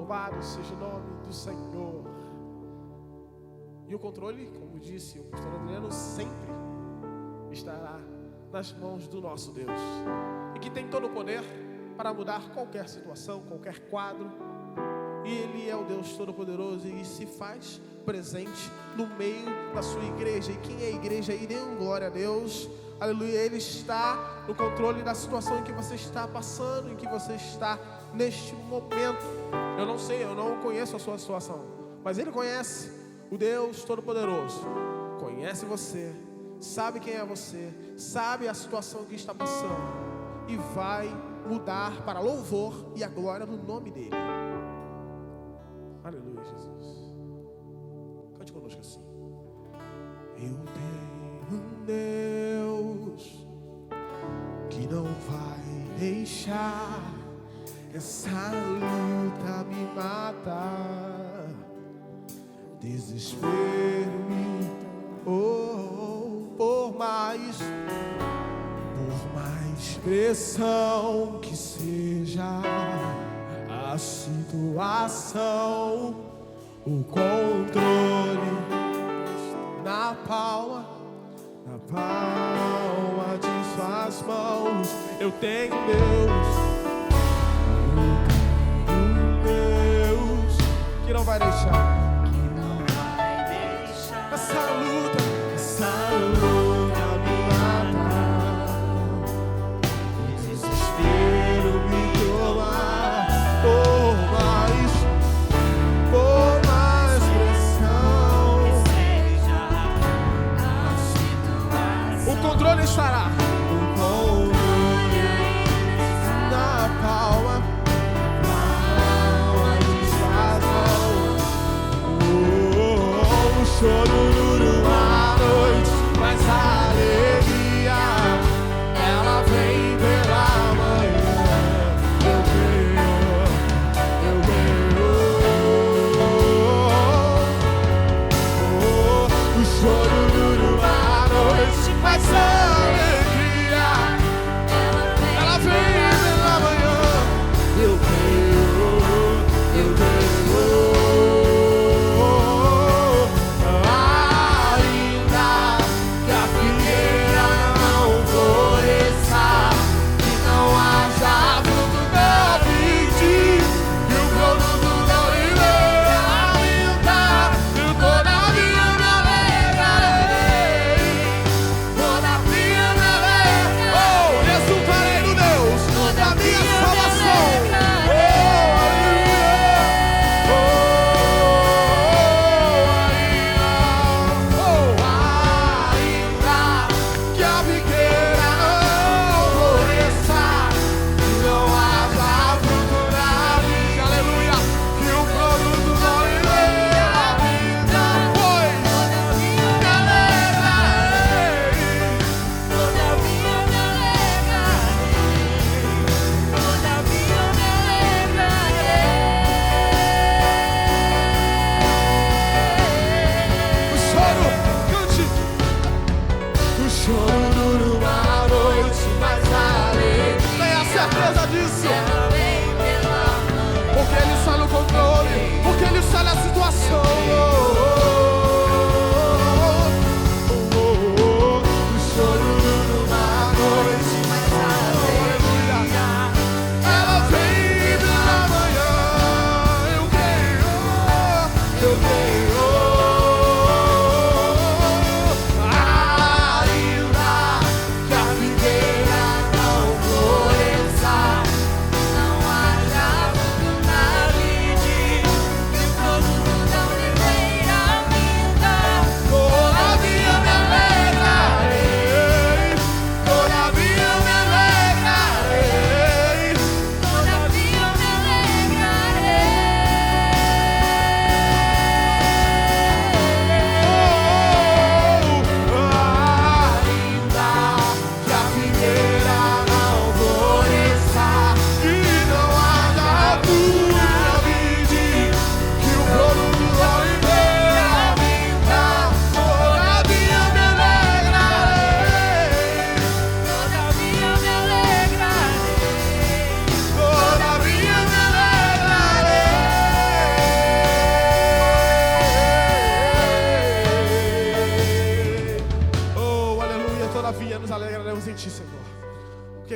Louvado seja o nome do Senhor. E o controle, como disse o pastor Adriano, sempre estará nas mãos do nosso Deus. E que tem todo o poder para mudar qualquer situação, qualquer quadro. E Ele é o Deus Todo-Poderoso e se faz presente no meio da sua igreja. E quem é a igreja aí? Dê um glória a Deus. Aleluia. Ele está no controle da situação em que você está passando, em que você está neste momento. Eu não sei, eu não conheço a sua situação, mas Ele conhece, o Deus Todo-Poderoso conhece você, sabe quem é você, sabe a situação que está passando e vai mudar para louvor e a glória do nome dEle. Aleluia, Jesus. Cante conosco assim. Eu tenho um Deus que não vai deixar essa luta me matar. Desespero por mais pressão que seja a situação, o controle na palma de suas mãos. Eu tenho Deus que não vai deixar essa luta me matar. Desespero me tomar por mais pressão. O controle estará.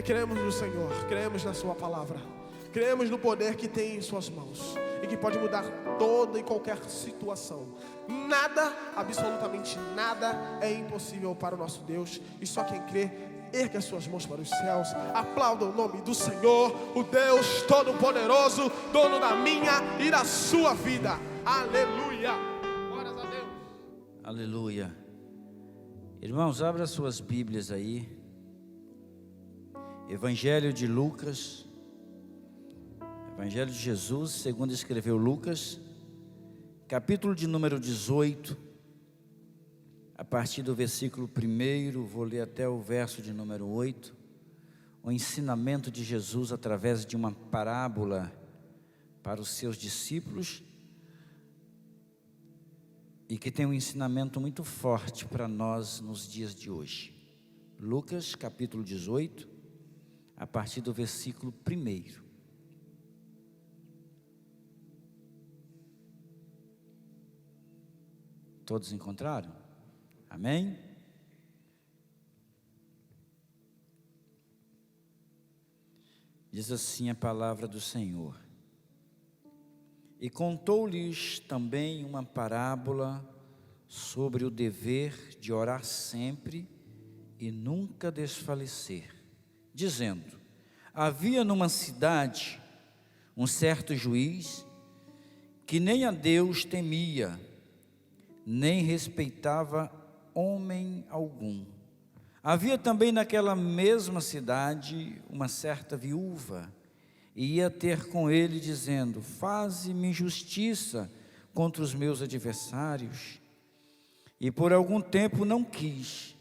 cremos no Senhor, cremos na sua palavra, cremos no poder que tem em suas mãos e que pode mudar toda e qualquer situação. Nada, absolutamente nada é impossível para o nosso Deus. E só quem crê, erga as suas mãos para os céus, aplauda o nome do Senhor, o Deus Todo-Poderoso, dono da minha e da sua vida. Aleluia, glórias a Deus. Aleluia. Irmãos, abra suas Bíblias aí. Evangelho de Lucas, Evangelho de Jesus, segundo escreveu Lucas, capítulo de número 18, a partir do versículo 1, vou ler até o verso de número 8, o ensinamento de Jesus através de uma parábola para os seus discípulos, e que tem um ensinamento muito forte para nós nos dias de hoje. Lucas capítulo 18, a partir do versículo 1. Todos encontraram? Amém? Diz assim a palavra do Senhor: e contou-lhes também uma parábola sobre o dever de orar sempre e nunca desfalecer, dizendo: havia numa cidade um certo juiz que nem a Deus temia, nem respeitava homem algum. Havia também naquela mesma cidade uma certa viúva, e ia ter com ele dizendo: faze-me justiça contra os meus adversários. E por algum tempo não quis,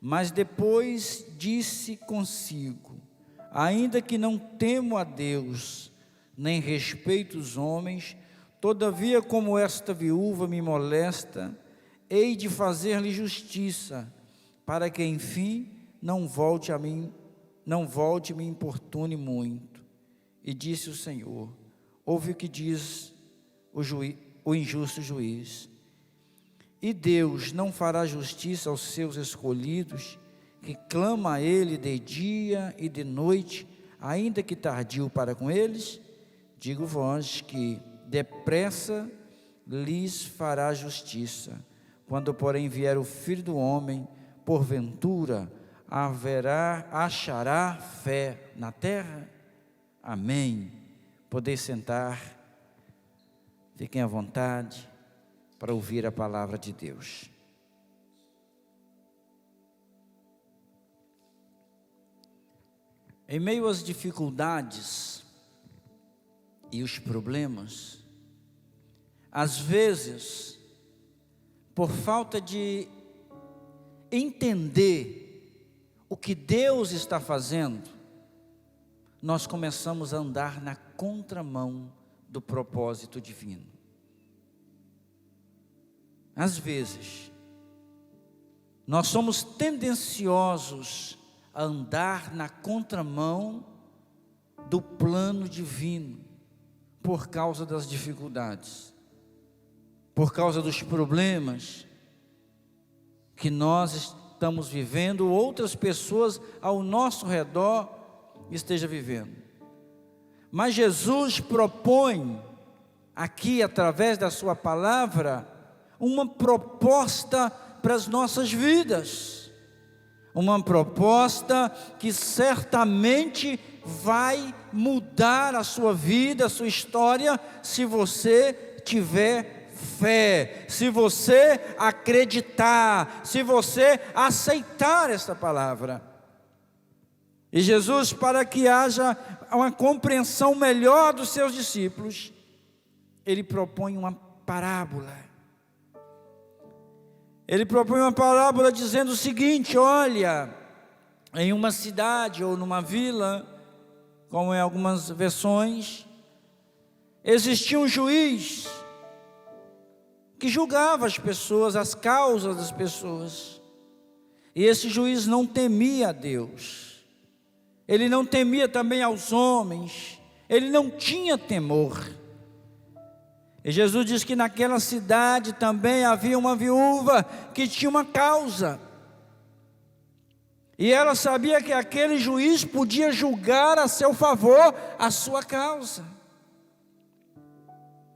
mas depois disse consigo: ainda que não temo a Deus, nem respeito os homens, todavia como esta viúva me molesta, hei de fazer-lhe justiça, para que enfim não volte e me importune muito. E disse o Senhor: ouve o que diz o injusto juiz. E Deus não fará justiça aos seus escolhidos, que clama a Ele de dia e de noite, ainda que tardio para com eles? Digo-vos que depressa lhes fará justiça. Quando, porém, vier o Filho do Homem, porventura achará fé na terra? Amém. Podeis sentar, fiquem à vontade para ouvir a palavra de Deus. Em meio às dificuldades e os problemas, às vezes, por falta de entender o que Deus está fazendo, nós começamos a andar na contramão do propósito divino. Às vezes, nós somos tendenciosos a andar na contramão do plano divino, por causa das dificuldades, por causa dos problemas que nós estamos vivendo, outras pessoas ao nosso redor esteja vivendo. Mas Jesus propõe aqui, através da sua palavra, uma proposta para as nossas vidas, uma proposta que certamente vai mudar a sua vida, a sua história, se você tiver fé, se você acreditar, se você aceitar essa palavra. E Jesus, para que haja uma compreensão melhor dos seus discípulos, Ele propõe uma parábola. Ele propõe uma parábola dizendo o seguinte: olha, em uma cidade ou numa vila, como em algumas versões, existia um juiz que julgava as pessoas, as causas das pessoas. E esse juiz não temia a Deus. Ele não temia também aos homens, ele não tinha temor. E Jesus diz que naquela cidade também havia uma viúva que tinha uma causa. E ela sabia que aquele juiz podia julgar a seu favor a sua causa.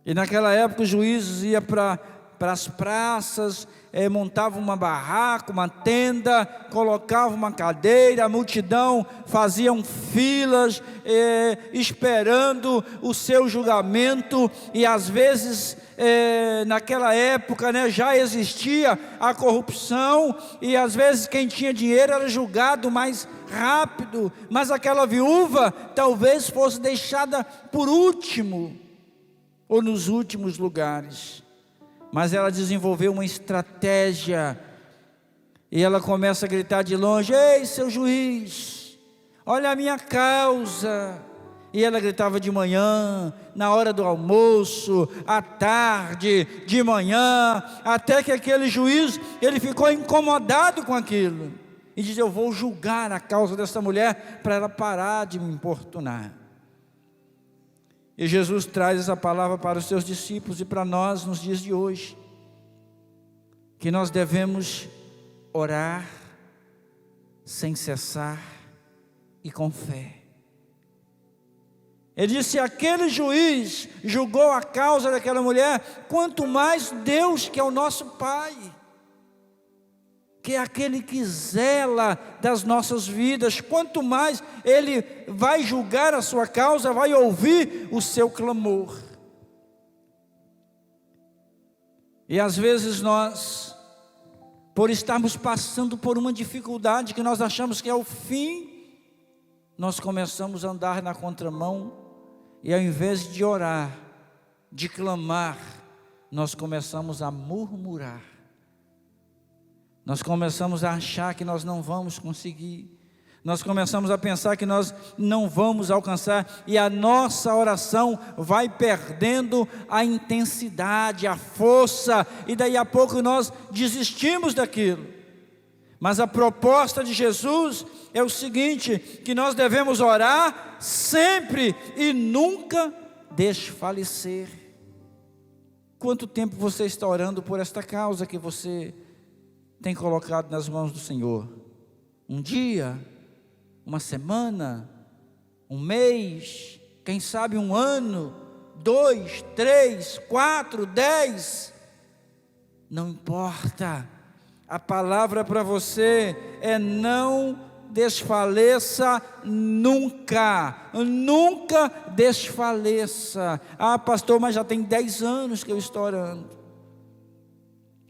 E naquela época os juízes iam para as praças, montavam uma barraca, uma tenda, colocavam uma cadeira, a multidão faziam filas, esperando o seu julgamento. E às vezes, naquela época, já existia a corrupção, e às vezes quem tinha dinheiro era julgado mais rápido, mas aquela viúva talvez fosse deixada por último, ou nos últimos lugares. Mas ela desenvolveu uma estratégia, e ela começa a gritar de longe: ei, seu juiz, olha a minha causa. E ela gritava de manhã, na hora do almoço, à tarde, de manhã, até que aquele juiz, ele ficou incomodado com aquilo, e diz: eu vou julgar a causa dessa mulher, para ela parar de me importunar. E Jesus traz essa palavra para os seus discípulos e para nós nos dias de hoje, que nós devemos orar sem cessar e com fé. Ele disse: aquele juiz julgou a causa daquela mulher, quanto mais Deus, que é o nosso Pai, que é aquele que zela das nossas vidas, quanto mais Ele vai julgar a sua causa, vai ouvir o seu clamor. E às vezes nós, por estarmos passando por uma dificuldade que nós achamos que é o fim, nós começamos a andar na contramão, e ao invés de orar, de clamar, nós começamos a murmurar. Nós começamos a achar que nós não vamos conseguir. Nós começamos a pensar que nós não vamos alcançar. E a nossa oração vai perdendo a intensidade, a força. E daí a pouco nós desistimos daquilo. Mas a proposta de Jesus é o seguinte: que nós devemos orar sempre e nunca desfalecer. Quanto tempo você está orando por esta causa que você tem colocado nas mãos do Senhor? Um dia, uma semana, um mês, quem sabe um ano, 2, 3, 4, 10, não importa. A palavra para você é: não desfaleça nunca, nunca desfaleça. Ah, pastor, mas já tem 10 anos que eu estou orando.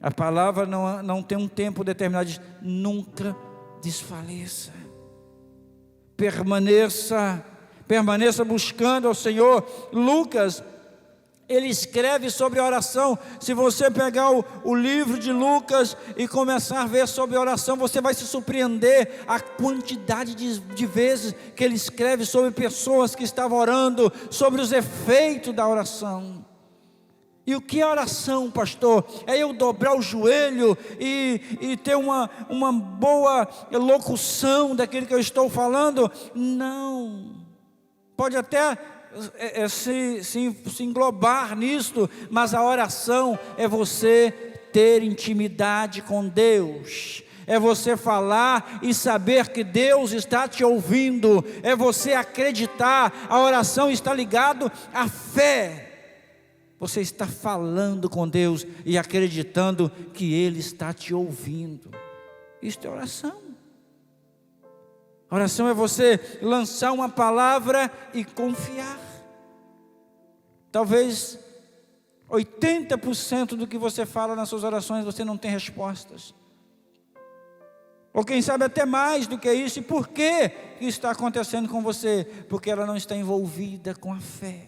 A palavra não tem um tempo determinado, diz: nunca desfaleça. Permaneça buscando ao Senhor. Lucas, ele escreve sobre oração. Se você pegar o livro de Lucas e começar a ver sobre oração, você vai se surpreender a quantidade de vezes que ele escreve sobre pessoas que estavam orando, sobre os efeitos da oração. E o que é oração, pastor? É eu dobrar o joelho e ter uma boa locução daquilo que eu estou falando? Não. Pode até se englobar nisto, mas a oração é você ter intimidade com Deus. É você falar e saber que Deus está te ouvindo. É você acreditar. A oração está ligada à fé. Você está falando com Deus e acreditando que Ele está te ouvindo. Isto é oração. Oração é você lançar uma palavra e confiar. Talvez 80% do que você fala nas suas orações você não tem respostas. Ou quem sabe até mais do que isso. E por que está acontecendo com você? Porque ela não está envolvida com a fé.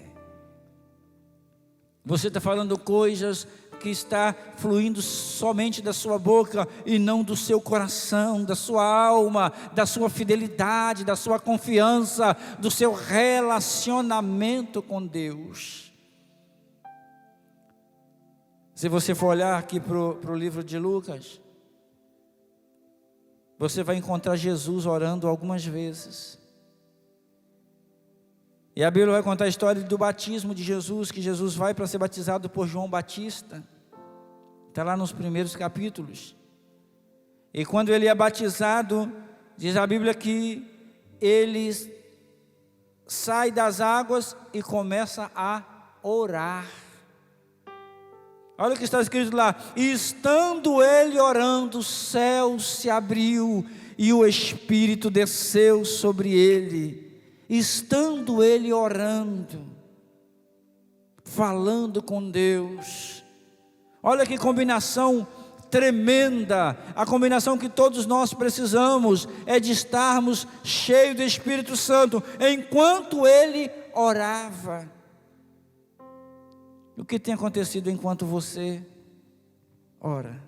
Você está falando coisas que está fluindo somente da sua boca e não do seu coração, da sua alma, da sua fidelidade, da sua confiança, do seu relacionamento com Deus. Se você for olhar aqui para o livro de Lucas, você vai encontrar Jesus orando algumas vezes. E a Bíblia vai contar a história do batismo de Jesus, que Jesus vai para ser batizado por João Batista. Está lá nos primeiros capítulos. E quando ele é batizado, diz a Bíblia que ele sai das águas e começa a orar. Olha o que está escrito lá: e estando ele orando, o céu se abriu e o Espírito desceu sobre ele. Estando ele orando, falando com Deus. Olha que combinação tremenda. A combinação que todos nós precisamos é de estarmos cheios do Espírito Santo enquanto ele orava. O que tem acontecido enquanto você ora?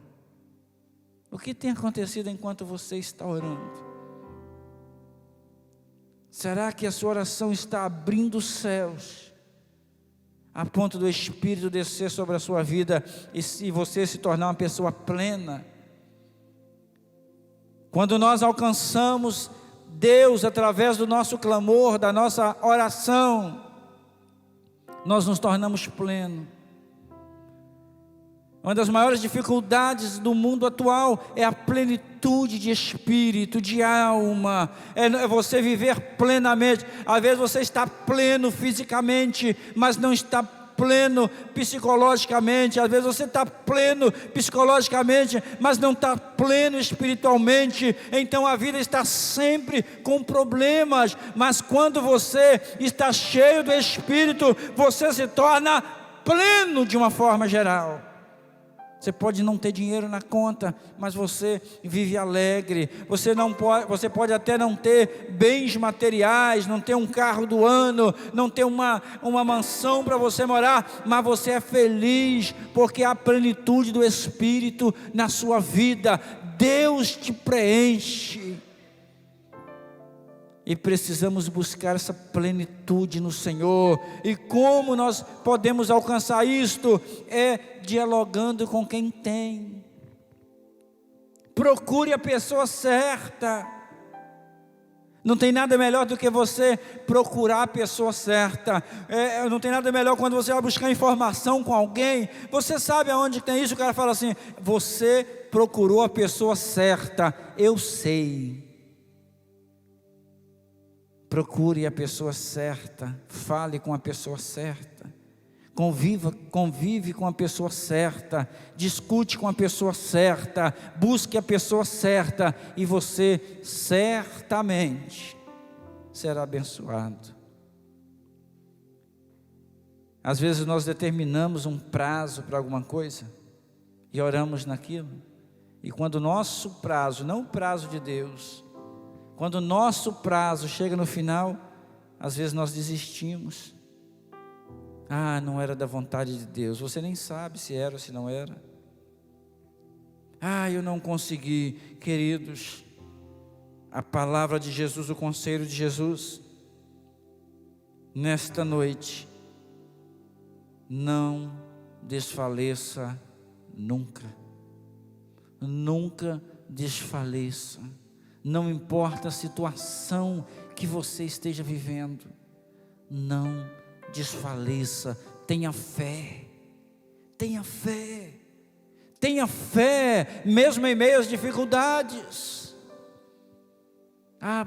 O que tem acontecido enquanto você está orando? Será que a sua oração está abrindo os céus, a ponto do Espírito descer sobre a sua vida e você se tornar uma pessoa plena? Quando nós alcançamos Deus através do nosso clamor, da nossa oração, nós nos tornamos plenos. Uma das maiores dificuldades do mundo atual é a plenitude de espírito, de alma, é você viver plenamente. Às vezes você está pleno fisicamente, mas não está pleno psicologicamente. Às vezes você está pleno psicologicamente, mas não está pleno espiritualmente. Então a vida está sempre com problemas, mas quando você está cheio do Espírito, você se torna pleno de uma forma geral. Você pode não ter dinheiro na conta, mas você vive alegre. Você pode até não ter bens materiais, não ter um carro do ano, não ter uma mansão para você morar, mas você é feliz, porque há plenitude do Espírito na sua vida. Deus te preenche. E precisamos buscar essa plenitude no Senhor. E como nós podemos alcançar isto? É dialogando com quem tem. Procure a pessoa certa. Não tem nada melhor do que você procurar a pessoa certa. Não tem nada melhor quando você vai buscar informação com alguém. Você sabe aonde tem isso? O cara fala assim: você procurou a pessoa certa. Eu sei. Procure a pessoa certa, fale com a pessoa certa, convive com a pessoa certa, discute com a pessoa certa, busque a pessoa certa, e você certamente será abençoado. Às vezes nós determinamos um prazo para alguma coisa e oramos naquilo, e quando o nosso prazo, não o prazo de Deus, quando o nosso prazo chega no final, às vezes nós desistimos. Não era da vontade de Deus. Você nem sabe se era ou se não era. Eu não consegui. Queridos, a palavra de Jesus, o conselho de Jesus, nesta noite, não desfaleça nunca. Nunca desfaleça. Não importa a situação que você esteja vivendo, não desfaleça, tenha fé, tenha fé, tenha fé, mesmo em meio às dificuldades.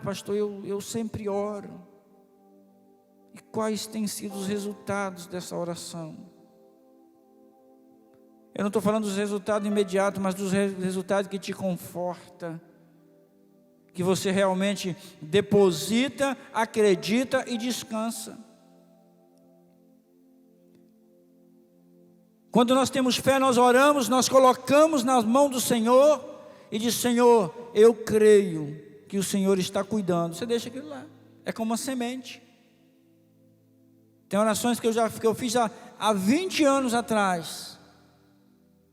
Pastor, eu sempre oro. E quais têm sido os resultados dessa oração? Eu não estou falando dos resultados imediatos, mas dos resultados que te confortam, que você realmente deposita, acredita e descansa. Quando nós temos fé, nós oramos, nós colocamos nas mãos do Senhor e diz: Senhor, eu creio que o Senhor está cuidando. Você deixa aquilo lá, é como uma semente. Tem orações que eu fiz há 20 anos atrás,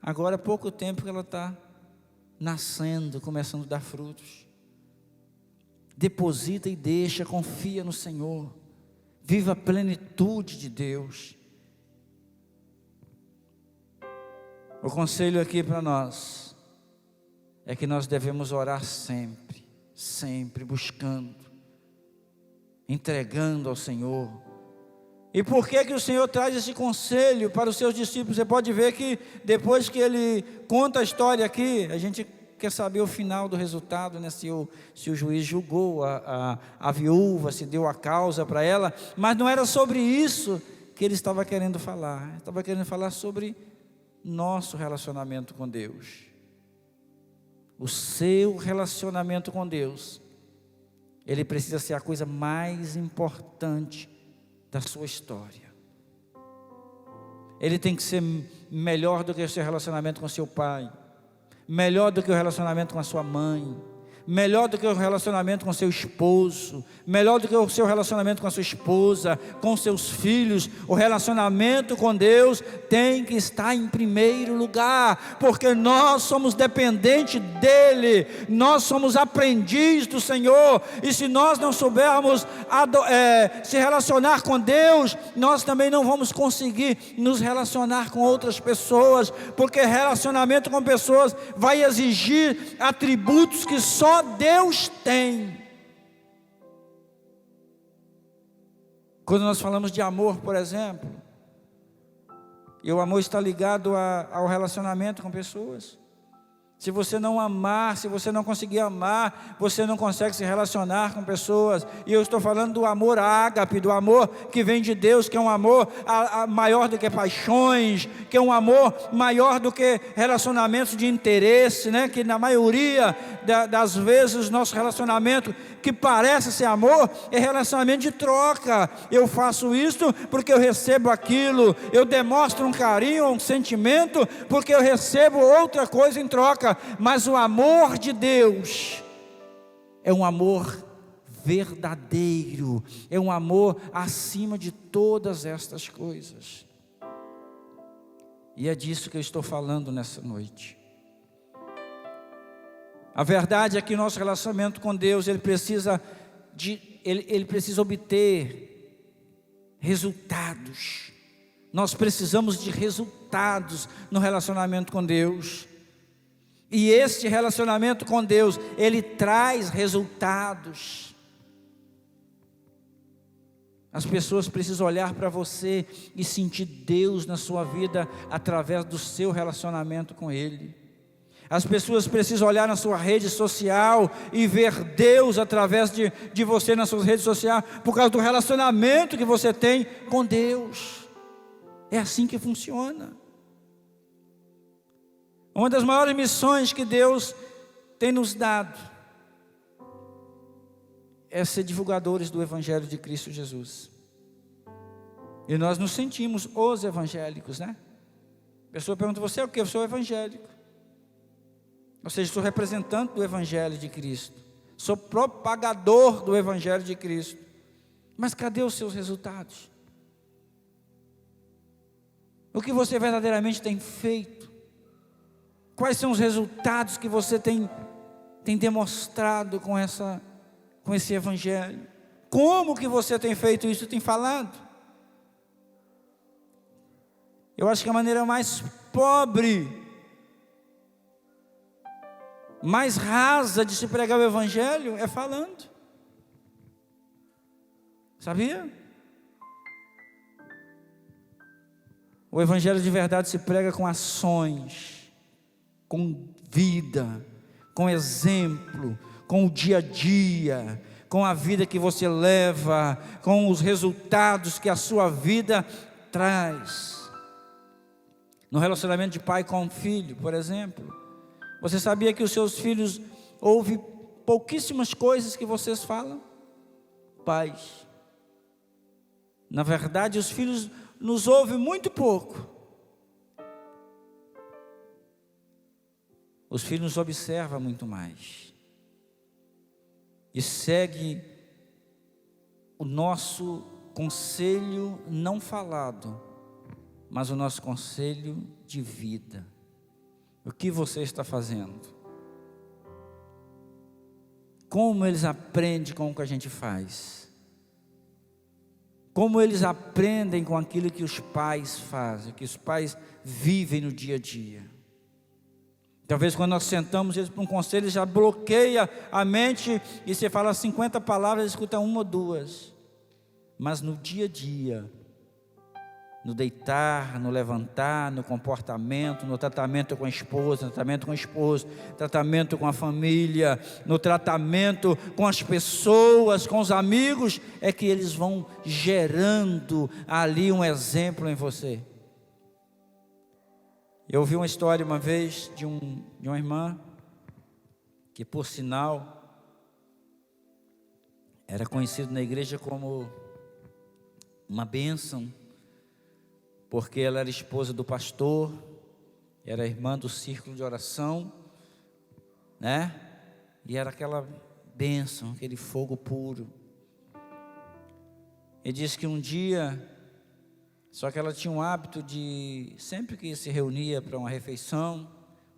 agora há pouco tempo que ela está nascendo, começando a dar frutos. Deposita e deixa, confia no Senhor, viva a plenitude de Deus. O conselho aqui para nós é que nós devemos orar sempre, sempre buscando, entregando ao Senhor. E por que o Senhor traz esse conselho para os seus discípulos? Você pode ver que depois que Ele conta a história aqui, a gente quer saber o final do resultado, né? Se o juiz julgou a viúva, se deu a causa para ela, mas não era sobre isso que ele estava querendo falar. Ele estava querendo falar sobre nosso relacionamento com Deus. O seu relacionamento com Deus, ele precisa ser a coisa mais importante da sua história. Ele tem que ser melhor do que o seu relacionamento com seu pai, melhor do que o relacionamento com a sua mãe, melhor do que o relacionamento com seu esposo, melhor do que o seu relacionamento com a sua esposa, com seus filhos. O relacionamento com Deus tem que estar em primeiro lugar, porque nós somos dependentes dEle, nós somos aprendiz do Senhor, e se nós não soubermos se relacionar com Deus, nós também não vamos conseguir nos relacionar com outras pessoas, porque relacionamento com pessoas vai exigir atributos que só Deus tem. Quando nós falamos de amor, por exemplo, e o amor está ligado ao relacionamento com pessoas. Se você não amar, se você não conseguir amar, você não consegue se relacionar com pessoas. E eu estou falando do amor ágape, do amor que vem de Deus, que é um amor maior do que paixões, que é um amor maior do que relacionamentos de interesse, né? Que na maioria das vezes nosso relacionamento que parece ser amor é relacionamento de troca. Eu faço isso porque eu recebo aquilo, eu demonstro um carinho, um sentimento, porque eu recebo outra coisa em troca. Mas o amor de Deus é um amor verdadeiro, é um amor acima de todas estas coisas. E é disso que eu estou falando nessa noite. A verdade é que nosso relacionamento com Deus, ele precisa obter resultados. Nós precisamos de resultados no relacionamento com Deus. E este relacionamento com Deus, ele traz resultados. As pessoas precisam olhar para você e sentir Deus na sua vida através do seu relacionamento com Ele. As pessoas precisam olhar na sua rede social e ver Deus através de você nas suas redes sociais, por causa do relacionamento que você tem com Deus. É assim que funciona. Uma das maiores missões que Deus tem nos dado é ser divulgadores do Evangelho de Cristo Jesus. E nós nos sentimos os evangélicos, né? A pessoa pergunta: você é o quê? Eu sou evangélico. Ou seja, sou representante do Evangelho de Cristo, sou propagador do Evangelho de Cristo. Mas cadê os seus resultados? O que você verdadeiramente tem feito? Quais são os resultados que você tem demonstrado com esse Evangelho? Como que você tem feito isso, tem falado? Eu acho que a maneira mais pobre, mais rasa de se pregar o Evangelho é falando. Sabia? O Evangelho de verdade se prega com ações, com vida, com exemplo, com o dia a dia, com a vida que você leva, com os resultados que a sua vida traz. No relacionamento de pai com filho, por exemplo, você sabia que os seus filhos ouvem pouquíssimas coisas que vocês falam? Pais. Na verdade, os filhos nos ouvem muito pouco. Os filhos nos observam muito mais. E segue o nosso conselho não falado, mas o nosso conselho de vida. O que você está fazendo? Como eles aprendem com o que a gente faz? Como eles aprendem com aquilo que os pais fazem, que os pais vivem no dia a dia? Talvez quando nós sentamos eles para um conselho, ele já bloqueia a mente, e você fala 50 palavras, escuta uma ou duas. Mas no dia a dia, no deitar, no levantar, no comportamento, no tratamento com a esposa, no tratamento com o esposo, tratamento com a família, no tratamento com as pessoas, com os amigos, é que eles vão gerando ali um exemplo em você. Eu ouvi uma história uma vez de uma irmã, que por sinal, era conhecido na igreja como uma bênção, porque ela era esposa do pastor, era irmã do círculo de oração, né? E era aquela bênção, aquele fogo puro. E diz que um dia, só que ela tinha um hábito de, sempre que se reunia para uma refeição,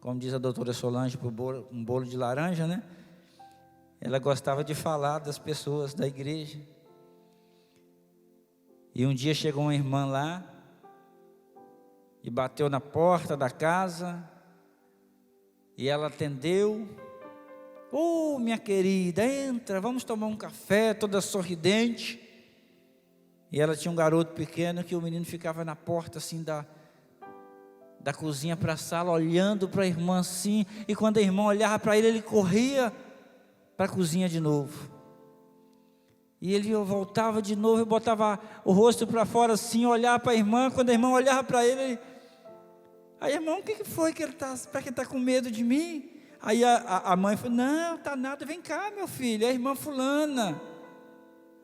como diz a doutora Solange, para um bolo de laranja, né? Ela gostava de falar das pessoas da igreja. E um dia chegou uma irmã lá, e bateu na porta da casa, e ela atendeu. Minha querida, entra, vamos tomar um café, toda sorridente. E ela tinha um garoto pequeno, que o menino ficava na porta assim da cozinha para a sala, olhando para a irmã assim, e quando a irmã olhava para ele, ele corria para a cozinha de novo. E ele voltava de novo e botava o rosto para fora assim, olhava para a irmã. Quando a irmã olhava para ele, aí, irmão, o que foi que ele está? Para que está com medo de mim? Aí a mãe falou: não, está nada, vem cá, meu filho, é a irmã fulana.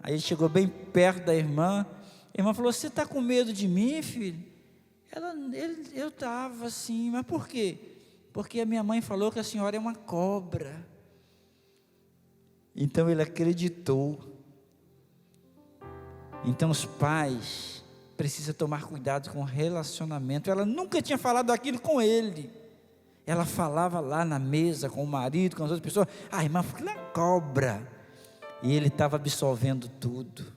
Aí ele chegou bem perto da irmã. A irmã falou: você está com medo de mim, filho? Eu estava assim, mas por quê? Porque a minha mãe falou que a senhora é uma cobra. Então ele acreditou. Então os pais precisam tomar cuidado com o relacionamento. Ela nunca tinha falado aquilo com ele. Ela falava lá na mesa com o marido, com as outras pessoas: a irmã falou, é cobra. E ele estava absorvendo tudo.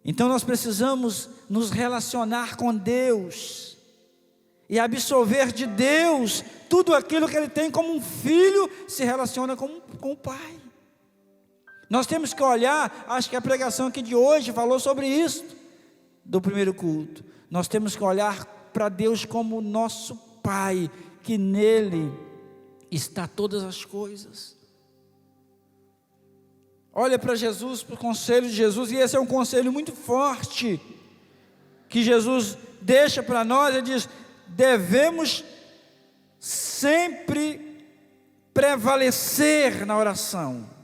Então nós precisamos nos relacionar com Deus e absorver de Deus tudo aquilo que Ele tem, como um filho se relaciona com o pai. Nós temos que olhar, acho que a pregação aqui de hoje falou sobre isso, do primeiro culto. Nós temos que olhar para Deus como nosso Pai, que nele está todas as coisas. Olha para Jesus, para o conselho de Jesus, e esse é um conselho muito forte, que Jesus deixa para nós. Ele diz: devemos sempre prevalecer na oração.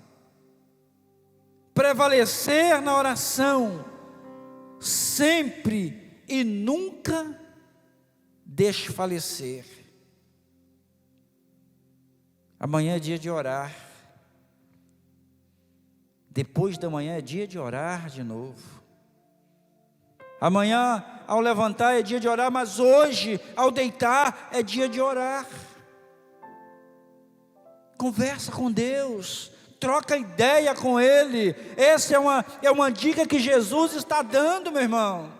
Prevalecer na oração, sempre e nunca desfalecer. Amanhã é dia de orar. Depois da manhã é dia de orar de novo. Amanhã, ao levantar, é dia de orar, mas hoje, ao deitar, é dia de orar. Conversa com Deus. Troca ideia com Ele. Essa é uma dica que Jesus está dando, meu irmão.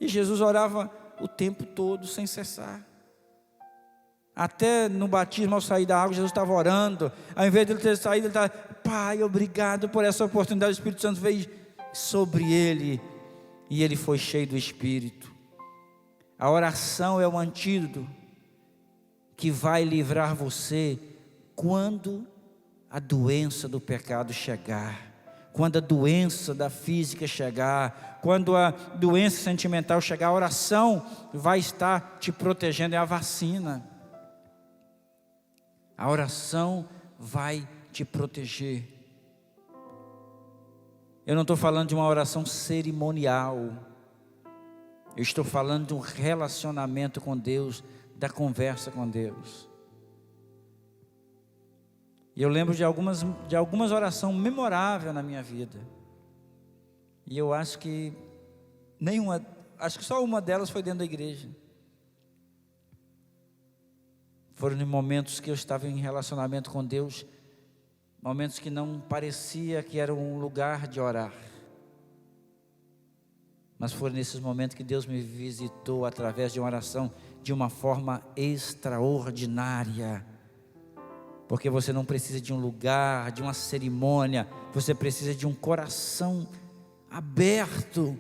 E Jesus orava o tempo todo, sem cessar. Até no batismo, ao sair da água, Jesus estava orando. Ao invés de ele ter saído, ele estava: Pai, obrigado por essa oportunidade. O Espírito Santo veio sobre ele, e ele foi cheio do Espírito. A oração é o antídoto que vai livrar você quando a doença do pecado chegar, quando a doença da física chegar, quando a doença sentimental chegar. A oração vai estar te protegendo. É a vacina. A oração vai te proteger. Eu não estou falando de uma oração cerimonial. Eu estou falando de um relacionamento com Deus, da conversa com Deus. E eu lembro de algumas orações memoráveis na minha vida. E eu acho que acho que só uma delas foi dentro da igreja. Foram em momentos que eu estava em relacionamento com Deus, momentos que não parecia que era um lugar de orar. Mas foram nesses momentos que Deus me visitou através de uma oração de uma forma extraordinária. Porque você não precisa de um lugar, de uma cerimônia, você precisa de um coração aberto,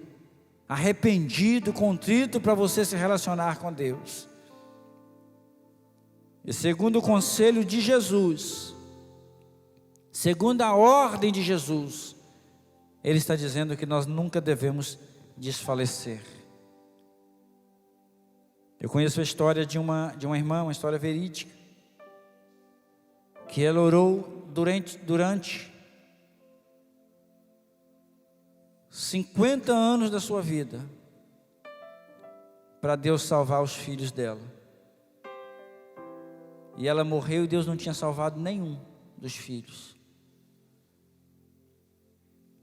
arrependido, contrito para você se relacionar com Deus. E segundo o conselho de Jesus, segundo a ordem de Jesus, Ele está dizendo que nós nunca devemos desfalecer. Eu conheço a história de uma irmã, uma história verídica, que ela orou durante 50 anos da sua vida, para Deus salvar os filhos dela. E ela morreu e Deus não tinha salvado nenhum dos filhos.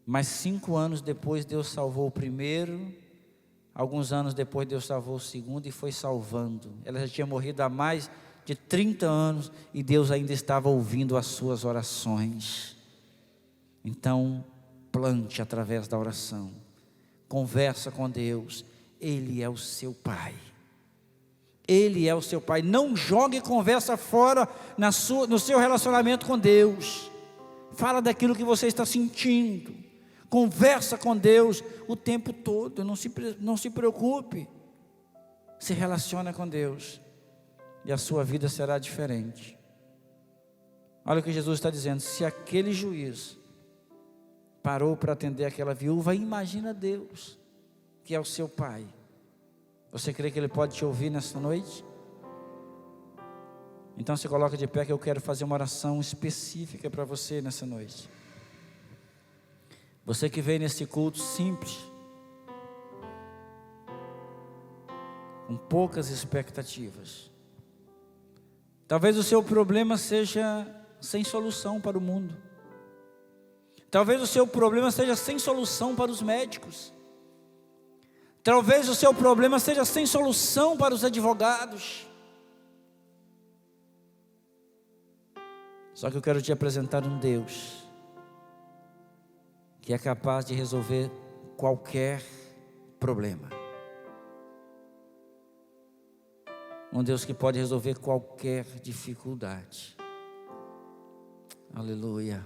Mas 5 anos depois Deus salvou o primeiro, alguns anos depois Deus salvou o segundo e foi salvando. Ela já tinha morrido há mais de 30 anos e Deus ainda estava ouvindo as suas orações. Então, plante através da oração, conversa com Deus. Ele é o seu Pai. Ele é o seu Pai. Não jogue conversa fora no seu relacionamento com Deus. Fala daquilo que você está sentindo. Conversa com Deus o tempo todo. Não se preocupe. Se relaciona com Deus e a sua vida será diferente. Olha o que Jesus está dizendo. Se aquele juiz parou para atender aquela viúva, imagina Deus, que é o seu Pai. Você crê que Ele pode te ouvir nessa noite? Então se coloca de pé, que eu quero fazer uma oração específica para você nessa noite. Você que veio nesse culto simples, com poucas expectativas. Talvez o seu problema seja sem solução para o mundo. Talvez o seu problema seja sem solução para os médicos. Talvez o seu problema seja sem solução para os advogados. Só que eu quero te apresentar um Deus que é capaz de resolver qualquer problema. Um Deus que pode resolver qualquer dificuldade. Aleluia.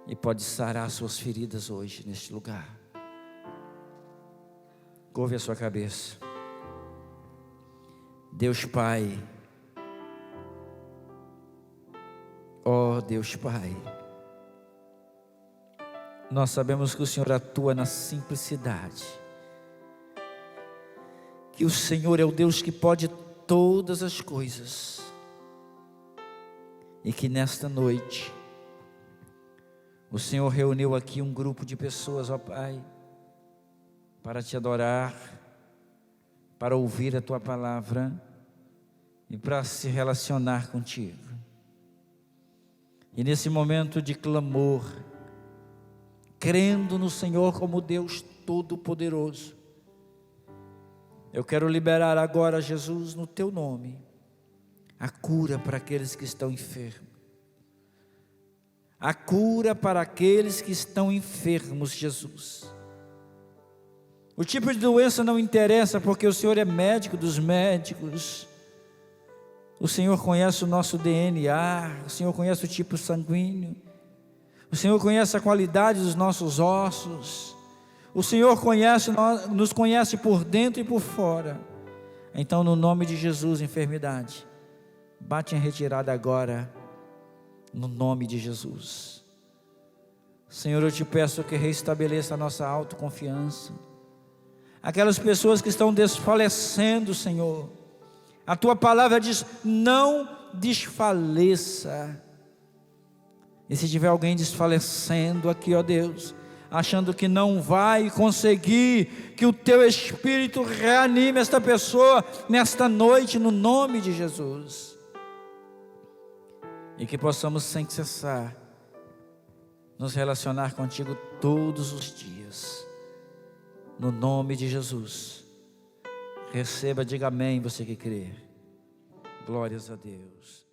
E pode sarar suas feridas hoje neste lugar. Curve a sua cabeça. Deus Pai, ó Deus Pai, nós sabemos que o Senhor atua na simplicidade, que o Senhor é o Deus que pode todas as coisas, e que nesta noite o Senhor reuniu aqui um grupo de pessoas, ó Pai, para te adorar, para ouvir a Tua palavra e para se relacionar contigo. E nesse momento de clamor, crendo no Senhor como Deus Todo-Poderoso, eu quero liberar agora, Jesus, no Teu nome, a cura para aqueles que estão enfermos. A cura para aqueles que estão enfermos, Jesus. O tipo de doença não interessa, porque o Senhor é médico dos médicos. O Senhor conhece o nosso DNA, o Senhor conhece o tipo sanguíneo, o Senhor conhece a qualidade dos nossos ossos, o Senhor nos conhece por dentro e por fora. Então, no nome de Jesus, enfermidade, bate em retirada agora, no nome de Jesus. Senhor, eu te peço que restabeleça a nossa autoconfiança. Aquelas pessoas que estão desfalecendo, Senhor, a Tua palavra diz, não desfaleça. E se tiver alguém desfalecendo aqui, ó Deus, achando que não vai conseguir, que o Teu Espírito reanime esta pessoa nesta noite, no nome de Jesus. E que possamos sem cessar nos relacionar contigo todos os dias, no nome de Jesus. Receba, diga amém, você que crê. Glórias a Deus.